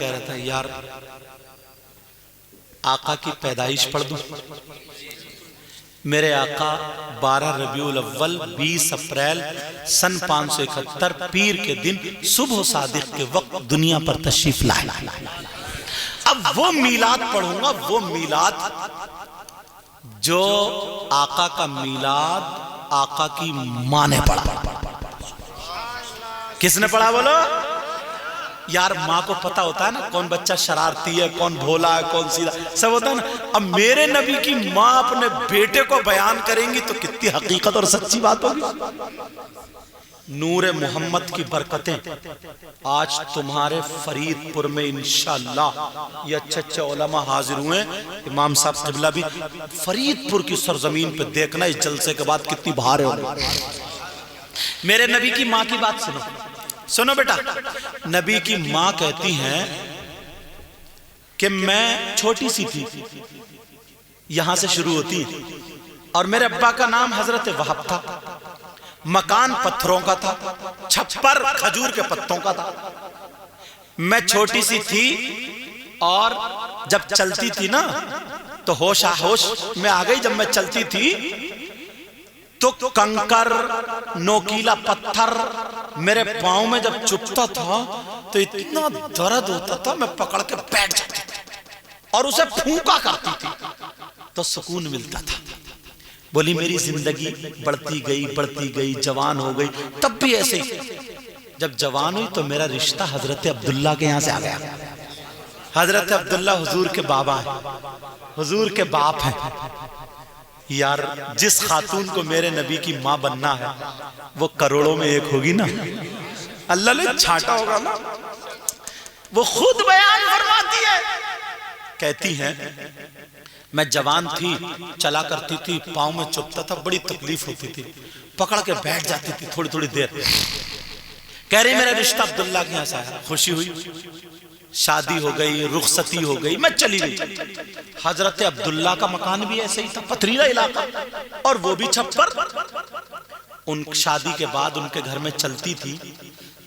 کہہ رہا تھا یار آقا کی پیدائش پڑھ دوں. میرے آقا 12 ربیع الاول 20 اپریل سن 571 پیر کے دن صبح صادق کے وقت دنیا پر تشریف لائے. اب وہ میلاد پڑھوں گا، وہ میلاد جو آقا کا میلاد آقا کی ماں نے پڑھا. کس نے پڑھا بولو؟ یار ماں کو پتا ہوتا ہے نا کون بچہ شرارتی ہے، کون بھولا ہے، کون سیدھا، سب ہوتا ہے نا. اب میرے نبی کی ماں اپنے بیٹے کو بیان کریں گی تو کتنی حقیقت اور سچی بات ہوگی. نور محمد کی برکتیں آج تمہارے فرید پور میں انشاءاللہ یہ اچھے علماء حاضر ہوئے. امام صاحب قبلہ بھی فرید پور کی سرزمین پہ دیکھنا اس جلسے کے بعد کتنی بہاریں ہوگی. میرے نبی کی ماں کی بات سنو، سنو بیٹا. نبی کی ماں کہتی ہیں کہ میں چھوٹی سی تھی، یہاں سے شروع ہوتی، اور میرے ابا کا نام حضرت وہب تھا. مکان پتھروں کا تھا، چھپر کھجور کے پتوں کا تھا. میں چھوٹی سی تھی اور جب چلتی تھی نا تو ہوش میں آ گئی. جب میں چلتی تھی تو کنکر نوکیلا پتھر میرے پاؤں میں جب چپتا تھا تو اتنا درد ہوتا تھا، میں پکڑ کے بیٹھ جاتی تھی اور اسے پھونکا کرتی تھی تو سکون ملتا تھا. بولی میری زندگی بڑھتی گئی جوان ہو گئی، تب بھی ایسے ہی. جب جوان ہوئی تو میرا رشتہ حضرت عبداللہ کے یہاں سے آ گیا. حضرت عبداللہ حضور کے بابا ہیں، حضور کے باپ ہیں. یار جس خاتون کو میرے نبی کی ماں بننا ہے وہ کروڑوں میں ایک ہوگی نا، اللہ نے چھانٹا ہوگا نا. وہ خود بیان فرماتی ہے، کہتی ہیں میں جوان تھی، چلا کرتی تھی، پاؤں میں چبھتا تھا، بڑی تکلیف ہوتی تھی، پکڑ کے بیٹھ جاتی تھی تھوڑی تھوڑی دیر. کہہ رہی میرا رشتہ عبداللہ کے یہاں سے آیا. خوشی ہوئی، شادی ہو گئی، رخصتی ہو گئی، میں چلی گئی. حضرت عبداللہ کا مکان بھی ایسے ہی تھا، پتھریلا علاقہ، اور وہ بھی چھپر. ان شادی کے بعد ان کے گھر میں چلتی تھی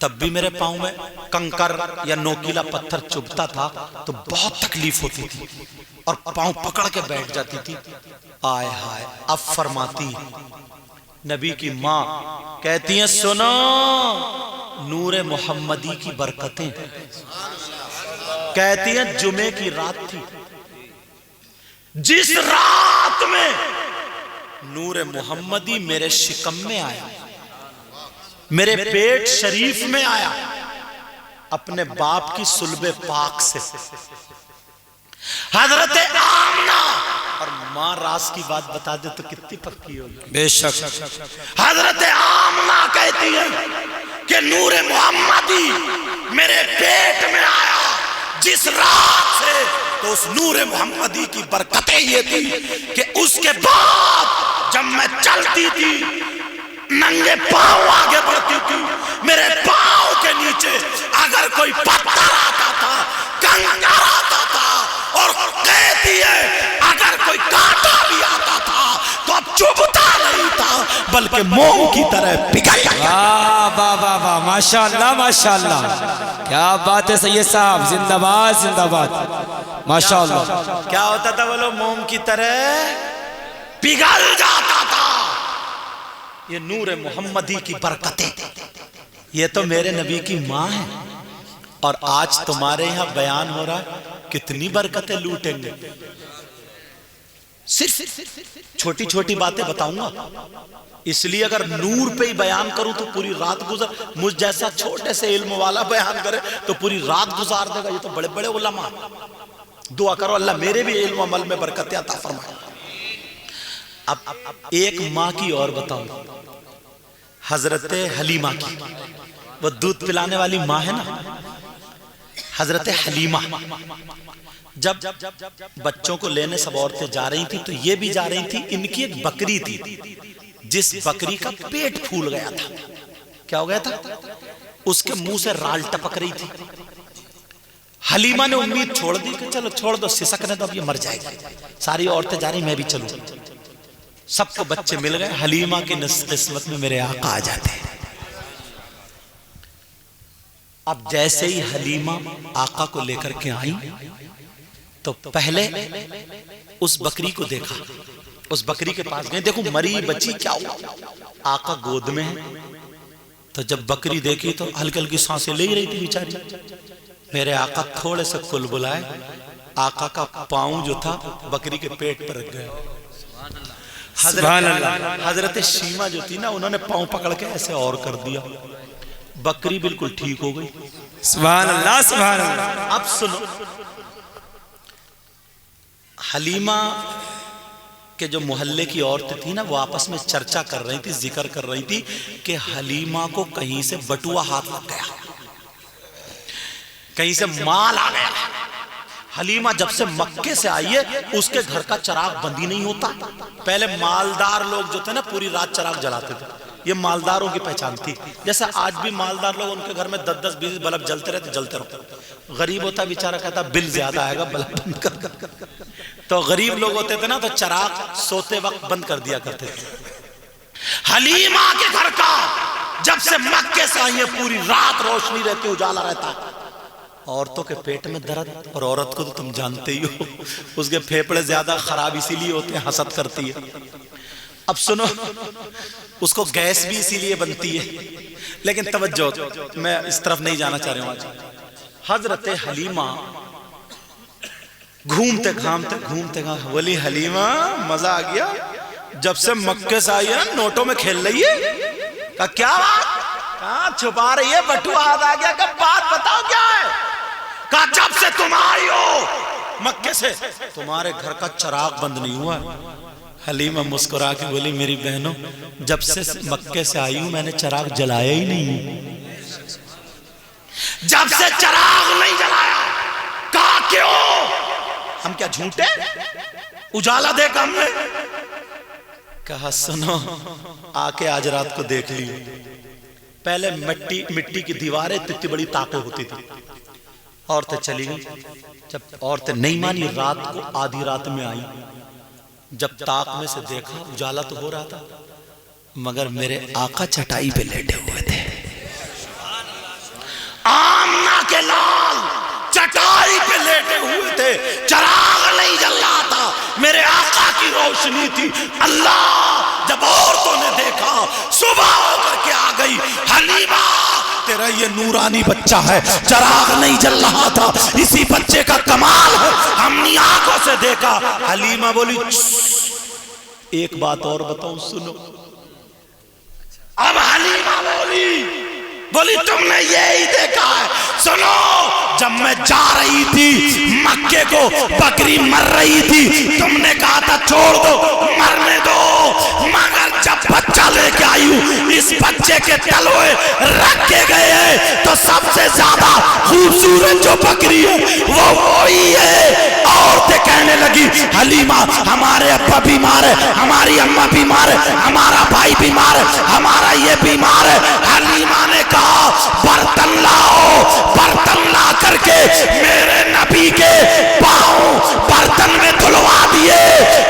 تب بھی میرے پاؤں میں کنکر یا نوکیلا پتھر چبھتا تھا تو بہت تکلیف ہوتی تھی اور پاؤں پکڑ کے بیٹھ جاتی تھی. آئے ہائے. اب فرماتی نبی کی ماں کہتی ہیں سنو نور محمدی کی برکتیں. کہتی ہیں جمعے کی رات تھی، جس رات میں نور محمدی میرے شکم میں آیا، میرے پیٹ شریف میں آیا، اپنے باپ کی صلب پاک سے. حضرت آمنہ، اور ماں راز کی بات بتا دے تو کتنی پکی ہوگی. بے شک. حضرت آمنہ کہتی ہے کہ نور محمدی میرے پیٹ میں آیا جس رات سے، تو اس نور محمدی کی برکتیں یہ تھی کہ اس کے بعد جب میں چلتی تھی ننگے پاؤں آگے بڑھتی تھی، میرے پاؤں کے نیچے اگر کوئی پتھر آتا تھا، کنکر آتا تھا، اور کہتی ہے اگر کوئی کانٹا بھی آتا تھا تو اب چبھتا نہیں تھا بلکہ موم کی طرح پگھل گیا. واہ واہ واہ واہ، ماشاءاللہ ماشاءاللہ، کیا بات ہے سید صاحب، زندہ باد زندہ باد، ماشاءاللہ. کیا ہوتا تھا بولو؟ موم کی طرح پگھل جاتا تھا. یہ نور محمدی کی برکتیں، یہ تو میرے نبی کی ماں ہے. اور آج تمہارے یہاں بیان ہو رہا ہے، کتنی برکتیں لوٹیں گے. صرف چھوٹی چھوٹی باتیں بتاؤں گا، اس لیے اگر نور پہ ہی بیان کروں تو پوری رات گزر، مجھ جیسا چھوٹے سے علم والا بیان کرے تو پوری رات گزار دے گا. یہ تو بڑے بڑے علماء. دعا کرو اللہ میرے بھی علم و عمل میں برکتیں عطا فرمائے. اب ایک ماں کی اور بتاؤں، حضرت حلیمہ کی. وہ دودھ پلانے والی ماں ہے نا، حضرت حلیمہ. جب بچوں کو لینے سب عورتیں جا رہی تھی تو یہ بھی جا رہی تھی. ان کی ایک بکری تھی جس بکری کا پیٹ پھول گیا تھا. کیا ہو گیا تھا؟ اس کے منہ سے رال ٹپک رہی تھی. حلیمہ نے امید چھوڑ دی کہ چلو چھوڑ دو، سسکنے تو اب یہ مر جائے گی. ساری عورتیں جا رہی، میں بھی چلوں. سب کو بچے مل گئے. حلیمہ کی قسمت میں میرے آقا آ جاتے ہیں. اب جیسے ہی حلیمہ آقا کو لے کر کے آئی تو پہلے اس بکری کو دیکھا، اس بکری کے پاس گئے، دیکھو مری بچی کیا ہوا، آقا گود میں ہے۔ تو جب بکری دیکھی تو ہلکی ہلکی سانسیں لے رہی تھی بیچاری، میرے آقا تھوڑے سے کل بلائے، آقا کا پاؤں جو تھا بکری کے پیٹ پر رکھ گیا۔ حضرت شیمہ جو تھی نا، انہوں نے پاؤں پکڑ کے ایسے اور کر دیا، بکری بالکل ٹھیک ہو گئی۔ سبحان اللہ سبحان اللہ۔ اب سنو، حلیمہ کہ جو محلے کی عورتیں تھی نا، وہ آپس میں چرچا کر رہی تھی، ذکر کر رہی تھی کہ حلیمہ کو کہیں سے بٹوا ہاتھ لگ گیا، کہیں سے مال آ گیا۔ حلیمہ جب سے مکے سے آئی ہے، اس کے گھر کا چراغ بند ہی نہیں ہوتا۔ پہلے مالدار لوگ جو تھے نا پوری رات چراغ جلاتے تھے، یہ مالداروں کی پہچان تھی۔ جیسے آج بھی مالدار لوگ، ان کے گھر میں 10 20 بلب جلتے رہتے، جلتے رہتے۔ غریب ہوتا بیچارہ کہتا بل زیادہ آئے گا، بلب بند کر۔ تو غریب لوگ ہوتے تھے نا تو چراغ سوتے وقت بند کر دیا کرتے تھے۔ حلیمہ کے گھر کا جب سے مکے سے آئی ہے پوری رات روشنی رہتی، اجالا رہتا ہے۔ عورتوں کے پیٹ میں درد، اور عورت کو تو تم جانتے ہی ہو، اس کے پھیپڑے زیادہ خراب اسی لیے ہوتے ہیں، حسد کرتی ہے۔ اب سنو، اس کو گیس بھی اسی لیے بنتی ہے، لیکن توجہ، میں اس طرف نہیں جانا چاہ رہا ہوں آج۔ حضرت حلیمہ گھومتے گھامتے بولی حلیمہ مزہ آ گیا، جب سے مکے سے آئی ہے نوٹوں میں کھیل رہی ہے۔ کہا کیا بات؟ کہاں چھپا رہی ہے، بٹوا ہاتھ آ گیا، کہا بات بتاؤ کیا ہے؟ کہا جب سے تم آئی ہو مکے سے تمہارے گھر کا چراغ بند نہیں ہوا۔ حلیمہ مسکرا کے بولی میری بہنوں، جب سے مکے سے آئی ہوں میں نے چراغ جلایا ہی نہیں، جب سے چراغ نہیں جلایا۔ کہا کیوں؟ ہم کیا جھوٹے؟ اجالا دیکھا ہم نے؟ کہا سنو، آ کے آج رات کو دیکھ لی، پہلے مٹی کی دیواریں اتنی بڑی طاقت ہوتی تھی، عورتیں چلی گئی۔ جب عورتیں نہیں مانی، رات کو آدھی رات میں آئی، جب طاق میں سے دیکھا اجالا تو ہو رہا تھا، مگر میرے آقا چٹائی پہ لیٹے ہوئے تھے۔ آمنہ کے لال چٹائی پہ لیٹے ہوئے تھے، چراغ نہیں جل رہا تھا، میرے آقا کی روشنی تھی۔ اللہ جب عورتوں نے دیکھا، صبح ہو کر کے آ گئی، حلیمہ تیرا یہ نورانی بچہ ہے، چراغ نہیں جل رہا تھا، اسی بچے کا کمال ہے، ہم نے آنکھوں سے دیکھا۔ حلیمہ بولی ایک بات اور بتاؤں سنو۔ اب حلیمہ بولی تم نے یہی دیکھا ہے؟ سنو، جب میں جا رہی تھی مکے کو، بکری مر رہی تھی، تم نے کہا تھا چھوڑ دو، مرنے دو، مگر جب بچہ لے کے آئی ہوں، اس بچے کے تلوے رکھے گئے ہیں تو سب سے زیادہ خوبصورت جو بکری ہے وہ وہی ہے۔ عورتیں کہنے لگی حلیمہ ہمارے ابا بیمار ہے، ہماری اماں بیمار ہے، ہمارا بھائی بیمار ہے، ہمارا یہ بیمار ہے۔ حلیمہ نے کہا برتن لاؤ، برتن لا کر کے میرے نبی کے پاؤں برتن میں دھلوا دیے،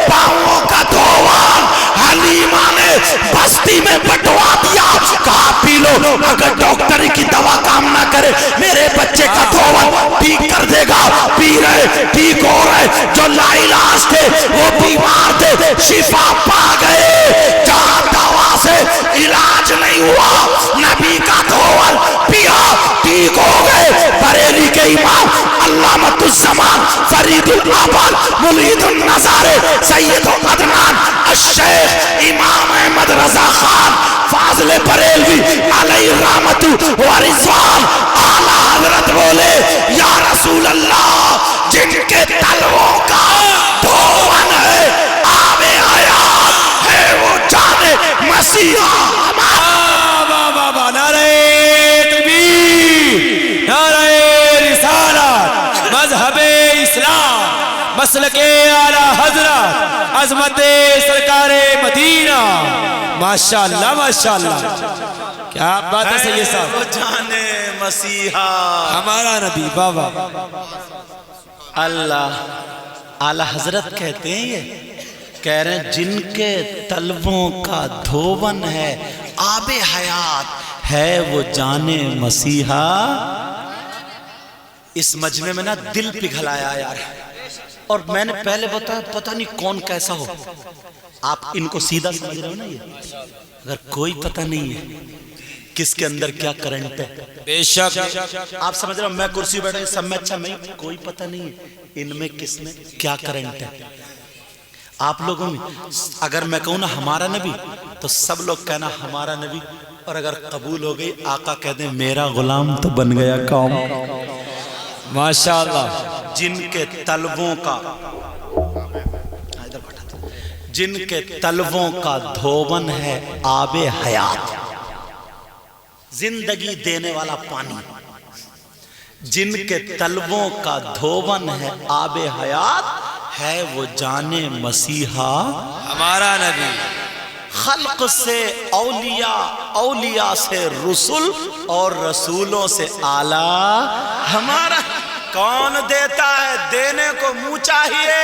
پاؤں کا دھوان حلیمہ نے بستی میں بٹوا دیا۔ کہا پی لو، اگر ڈاکٹر کی دوا کام نہ کرے میرے بچے کا دھوان ٹھیک کر دے گا۔ پی رہے، ٹھیک ہو رہے، جو لا علاج تھے وہ بیمار تھے، شفا پا گئے۔ جہاں دوا سے علاج نہیں ہوا، نبی کا دھوان پیا، ٹھیک ہو گئے۔ بریلی کے امام علامۃ الزمان فرید الآباد ملید النظارے سید عدنان الشیخ امام احمد رضا خان فاضل بریلوی علیہ رحمت و رضوان اعلیٰ حضرت بولے یا رسول اللہ، جن کے تلووں کا دھوان ہے، آب حیات ہے، وہ جان مسیحا۔ نعرہ تکبیر، نعرہ رسالت، مذہب اسلام، مسلک اعلیٰ حضرت، عظمت سرکار مدینہ۔ ماشاءاللہ ماشاءاللہ، کیا بات ہے سید صاحب، وہ جان مسیحا ہمارا نبی بابا۔ اللہ اعلیٰ حضرت کہتے ہیں، یہ کہہ رہے ہیں جن کے تلووں کا دھوون ہے، آب حیات ہے وہ جانے مسیحا. اس مجمع میں نا دل پگھلایا یار. اور میں نے پہلے بتایا پتہ نہیں کون کیسا ہو. آپ ان کو سیدھا سمجھ رہے ہو نا. یہ اگر کوئی پتہ نہیں ہے کس کے اندر کیا کرنٹ ہے, بے شک آپ سمجھ رہے ہو میں کرسی بیٹھا سب میں اچھا میں کوئی پتہ نہیں ہے ان میں کس میں کیا کرنٹ ہے. آپ لوگوں میں اگر میں کہوں نا ہمارا نبی تو سب لوگ کہنا ہمارا نبی, اور اگر قبول ہو گئی آقا کہہ دیں میرا غلام تو بن گیا قوم. ماشاءاللہ. جن کے طلبوں کا دھوون ہے آب حیات, زندگی دینے والا پانی. جن کے طلبوں کا دھوون ہے آب حیات, ہے وہ جانے مسیحا ہمارا نبی. خلق سے اولیاء, اولیاء سے رسول, اور رسولوں سے اعلیٰ ہمارا. کون دیتا ہے؟ دینے کو منہ چاہیے,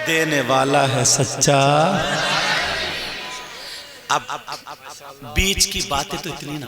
دینے والا ہے سچا. اب بیچ کی باتیں تو اتنی نا,